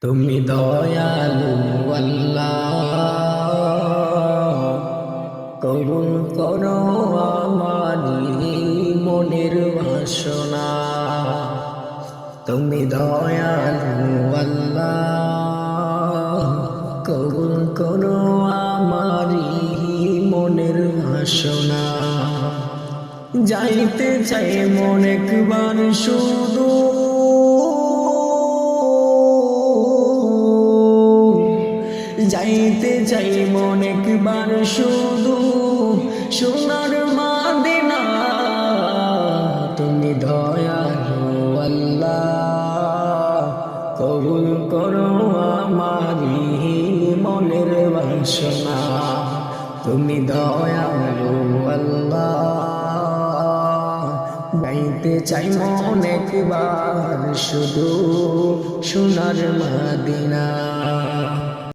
তুমি দয়ালু আল্লাহ, কবুল করো আমারি মনের বাসনা। তুমি দয়ালু আল্লাহ, কবুল করো আমারি মনের বাসনা। যাইতে চাই মন একবার শুধু, যাইতে চাই মন একবার শুধু সোনার মদিনা। তুমি দয়ালু আল্লাহ, কবুল করো আমারি মনের বাসনা। তুমি দয়ালু আল্লাহ, যাইতে চাই মন একবার শুধু সোনার মদিনা।